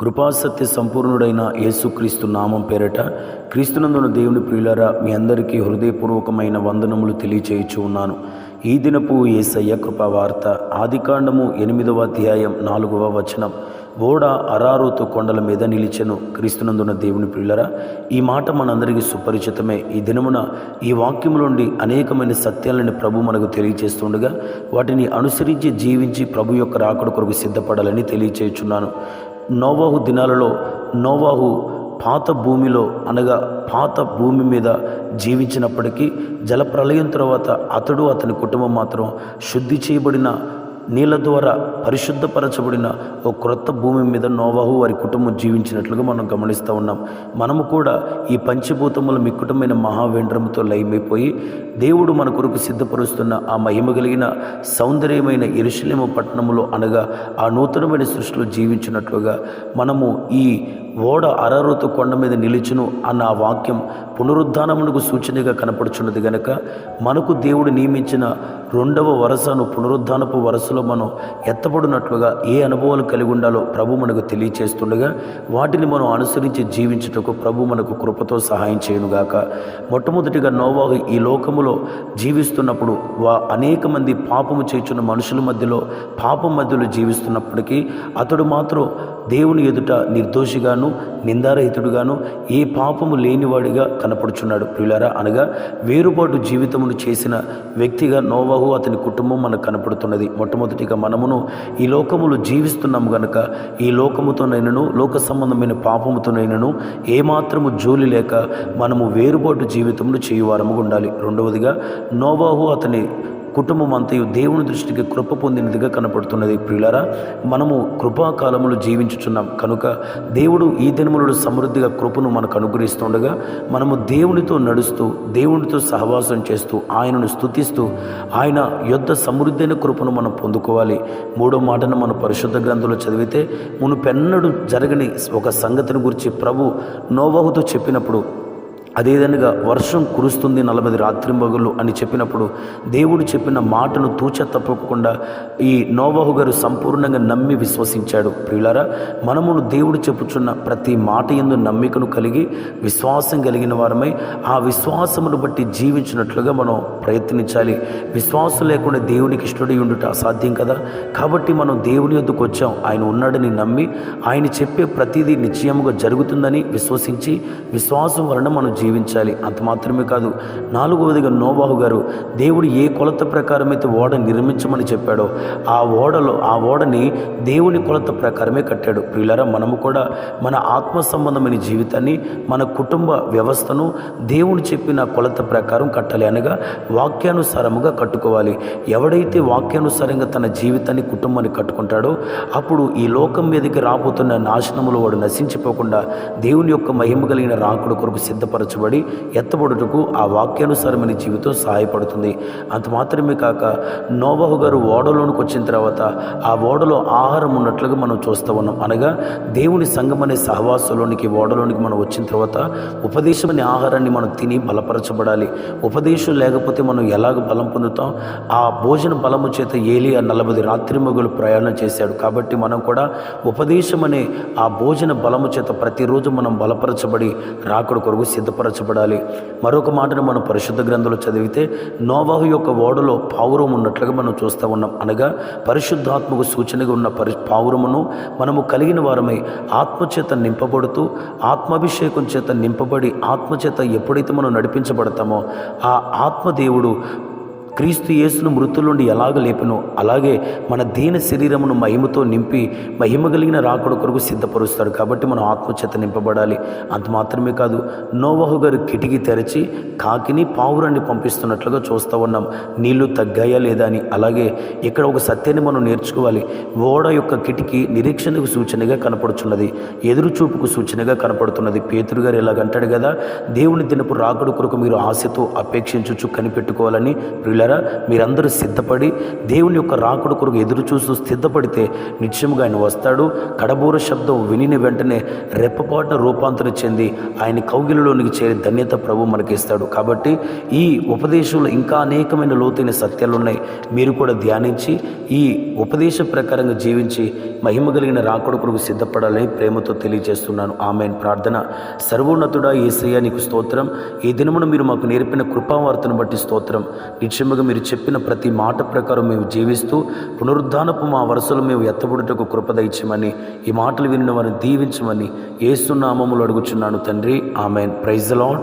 కృపాసత్య సంపూర్ణుడైన యేసుక్రీస్తు నామం పేరట క్రీస్తునందున దేవుని ప్రియులారా, మీ అందరికీ హృదయపూర్వకమైన వందనములు తెలియచేయచ్చు ఉన్నాను. ఈ దినపు యేసయ్య కృపావార్త ఆదికాండము 8వ అధ్యాయం 4వ వచనం. ఓడ అరారోతు కొండల మీద నిలిచెను. క్రీస్తునందున దేవుని ప్రియులారా, ఈ మాట మనందరికీ సుపరిచితమే. ఈ దినమున ఈ వాక్యములోండి అనేకమైన సత్యాలను ప్రభు మనకు తెలియచేస్తుండగా వాటిని అనుసరించి జీవించి ప్రభు యొక్క రాకడ కొరకు సిద్ధపడాలని తెలియచేయుచున్నాను. నోవాహు దినాలలో నోవాహు పాత భూమిలో అనగా పాత భూమి మీద జీవించినప్పటికీ జలప్రలయం తర్వాత అతడు అతని కుటుంబం మాత్రం శుద్ధి చేయబడిన నీళ్ళ ద్వారా పరిశుద్ధపరచబడిన ఒక క్రొత్త భూమి మీద నోవాహు వారి కుటుంబం జీవించినట్లుగా మనం గమనిస్తూ ఉన్నాం. మనము కూడా ఈ పంచభూతముల మిక్కుటమైన మహావేంద్రముతో లయమైపోయి దేవుడు మన కొరకు సిద్ధపరుస్తున్న ఆ మహిమ కలిగిన సౌందర్యమైన యెరూషలేము పట్టణములో అనగా ఆ నూతనమైన సృష్టిలో జీవించినట్లుగా మనము ఈ ఓడ అరారోతు కొండ మీద నిలిచును అన్న ఆ వాక్యం పునరుద్ధానమునకు సూచనగా కనపడుచున్నది గనక మనకు దేవుడు నియమించిన 2వ వరసను పునరుద్ధానపు వరసలో మనం ఎత్తబడినట్లుగా ఏ అనుభవాలు కలిగి ఉండాలో ప్రభు మనకు తెలియచేస్తుండగా వాటిని మనం అనుసరించి జీవించుటకు ప్రభు మనకు కృపతో సహాయం చేయనుగాక. మొట్టమొదటిగా నోవాహు ఈ లోకములో జీవిస్తున్నప్పుడు అనేక మంది పాపము చేయుచున్న మనుషుల మధ్యలో పాపం మధ్యలో జీవిస్తున్నప్పటికీ అతడు మాత్రం దేవుని ఎదుట నిర్దోషిగాను నిందారహితుడుగాను ఏ పాపము లేనివాడిగా కనపడుచున్నాడు. ప్రియులారా, అనగా వేరుబాటు జీవితమును చేసిన వ్యక్తిగా నోవాహు అతని కుటుంబం మనకు కనపడుతున్నది. మొట్టమొదటిగా మనమును ఈ లోకములో జీవిస్తున్నాము గనక ఈ లోకముతోనైనను లోక సంబంధమైన పాపముతోనైనను ఏమాత్రము జోలి లేక మనము వేరుబాటు జీవితమును చేయువారముగా ఉండాలి. రెండవదిగా నోవాహు అతని కుటుంబం అంతయు దేవుని దృష్టికి కృప పొందినదిగా కనపడుతున్నది. ప్రియులారా, మనము కృపాకాలములు జీవించుచున్నాం కనుక దేవుడు ఈ దినములలో సమృద్ధిగా కృపను మనకు అనుగ్రహిస్తుండగా మనము దేవునితో నడుస్తూ దేవునితో సహవాసం చేస్తూ ఆయనను స్తుతిస్తూ ఆయన యొద్ద సమృద్ధైన కృపను మనం పొందుకోవాలి. 3వ మాటను మన పరిశుద్ధ గ్రంథంలో చదివితే మునుపెన్నడూ జరగని ఒక సంగతిని గురించి ప్రభు నోవాహుతో చెప్పినప్పుడు, అదేవిధంగా వర్షం కురుస్తుంది 40 రాత్రింబగళ్ళు అని చెప్పినప్పుడు దేవుడు చెప్పిన మాటను తూచ తప్పకుండా ఈ నోవాహు గారు సంపూర్ణంగా నమ్మి విశ్వసించాడు. ప్రియులారా, మనమును దేవుడు చెప్పుచున్న ప్రతి మాట యందు నమ్మికను కలిగి విశ్వాసం కలిగిన వారమై ఆ విశ్వాసమును బట్టి జీవించినట్లుగా మనం ప్రయత్నించాలి. విశ్వాసం లేకుండా దేవునికి ఇష్టడై ఉండుట అసాధ్యం కదా. కాబట్టి మనం దేవుని యొద్దకు వచ్చాం. ఆయన ఉన్నాడని నమ్మి ఆయన చెప్పే ప్రతిదీ నిశ్చయముగా జరుగుతుందని విశ్వసించి విశ్వాసం వలన మనం జీవించాలి. అంత మాత్రమే కాదు, 4వదిగా నోవాహు గారు దేవుడు ఏ కొలత ప్రకారం అయితే ఓడ నిర్మించమని చెప్పాడో ఆ ఓడని దేవుని కొలత ప్రకారమే కట్టాడు. ప్రియులారా, మనము కూడా మన ఆత్మ సంబంధమైన జీవితాన్ని మన కుటుంబ వ్యవస్థను దేవుడు చెప్పిన కొలత ప్రకారం కట్టాలి. అనగా వాక్యానుసారముగా కట్టుకోవాలి. ఎవడైతే వాక్యానుసారంగా తన జీవితాన్ని కుటుంబాన్ని కట్టుకుంటాడో అప్పుడు ఈ లోకం మీదకి రాబోతున్న నాశనములు వాడు నశించిపోకుండా దేవుని యొక్క మహిమ కలిగిన రాకుడు కొరకు సిద్ధపరచబడి ఎత్తబడుటకు ఆ వాక్యానుసారమైన జీవితం సహాయపడుతుంది. అంత మాత్రమే కాక నోవాహు గారు ఓడలోనికి వచ్చిన తర్వాత ఆ ఓడలో ఆహారం ఉన్నట్లుగా మనం చూస్తూ ఉన్నాం. అనగా దేవుని సంఘం అనే సహవాసంలోనికి ఓడలోనికి మనం వచ్చిన తర్వాత ఉపదేశం అనే ఆహారాన్ని మనం తిని బలపరచబడాలి. ఉపదేశం లేకపోతే మనం ఎలాగ బలం పొందుతాం? ఆ భోజన బలము చేత ఏలియా 40 రాత్రింబగళ్ళు ప్రయాణం చేశాడు. కాబట్టి మనం కూడా ఉపదేశం అనే ఆ భోజన బలము చేత ప్రతిరోజు మనం బలపరచబడి రాకడ కొరకు సిద్ధపరచబడాలి. మరొక మాటను మనం పరిశుద్ధ గ్రంథంలో చదివితే నోవాహు యొక్క ఓడలో పావురం ఉన్నట్లుగా మనం చూస్తూ ఉన్నాం. అనగా పరిశుద్ధాత్మకు సూచనగా ఉన్న పావురమును మనము కలిగిన వారమై ఆత్మచేత నింపబడుతూ ఆత్మాభిషేకం చేత నింపబడి ఆత్మచేత ఎప్పుడైతే మనం నడిపించబడతామో ఆ ఆత్మదేవుడు క్రీస్తు యేసును మృతుల నుండి ఎలాగ లేపనో అలాగే మన దీన శరీరమును మహిమతో నింపి మహిమ కలిగిన రాకడ కొరకు సిద్ధపరుస్తాడు. కాబట్టి మనం ఆత్మచేత నింపబడాలి. అంత మాత్రమే కాదు, నోవాహు గారు కిటికీ తెరచి కాకిని పావురాన్ని పంపిస్తున్నట్లుగా చూస్తూ ఉన్నాం. నీళ్లు తగ్గాయా లేదా అని. అలాగే ఇక్కడ ఒక సత్యాన్ని మనం నేర్చుకోవాలి. ఓడ యొక్క కిటికీ నిరీక్షణకు సూచనగా కనపడుచున్నది, ఎదురు చూపుకు సూచనగా కనపడుతున్నది. పేతురు గారు ఇలాగంటాడు కదా, దేవుని దినపు రాకడ కొరకు మీరు ఆశతో అపేక్షించుచు కనిపెట్టుకోవాలని. ప్రియులారా, మీరందరూ సిద్ధపడి దేవుని యొక్క రాకడ కొరకు ఎదురు చూస్తూ సిద్ధపడితే నిశ్చయముగా ఆయన వస్తాడు. కడబూర శబ్దం వినిన వెంటనే రెప్పపాటున రూపాంతరం చెంది ఆయన కౌగిలిలోనికి చేరి ధన్యత ప్రభు మనకిస్తాడు. కాబట్టి ఈ ఉపదేశంలో ఇంకా అనేకమైన లోతైన సత్యాలు ఉన్నాయి. మీరు కూడా ధ్యానించి ఈ ఉపదేశ ప్రకారంగా జీవించి మహిమ కలిగిన రాకడ కొరకు సిద్ధపడాలని ప్రేమతో తెలియజేస్తున్నాను. ఆమేన్. ప్రార్థన. సర్వోన్నతుడా యేసయ్య, నీకు స్తోత్రం. ఈ దినమున మీరు మాకు నేర్పిన కృపావార్తను బట్టి స్తోత్రం. నిశ్చయముగా మీరు చెప్పిన ప్రతి మాట ప్రకారం మేము జీవిస్తూ పునరుద్ధానపు మా వరుసలు మేము ఎత్తబడుటకు కృప దయచేయమని, ఈ మాటలు విన్న వారిని దీవించమని యేసు నామములో అడుగుచున్నాను తండ్రి. ఆమేన్. Praise the lord.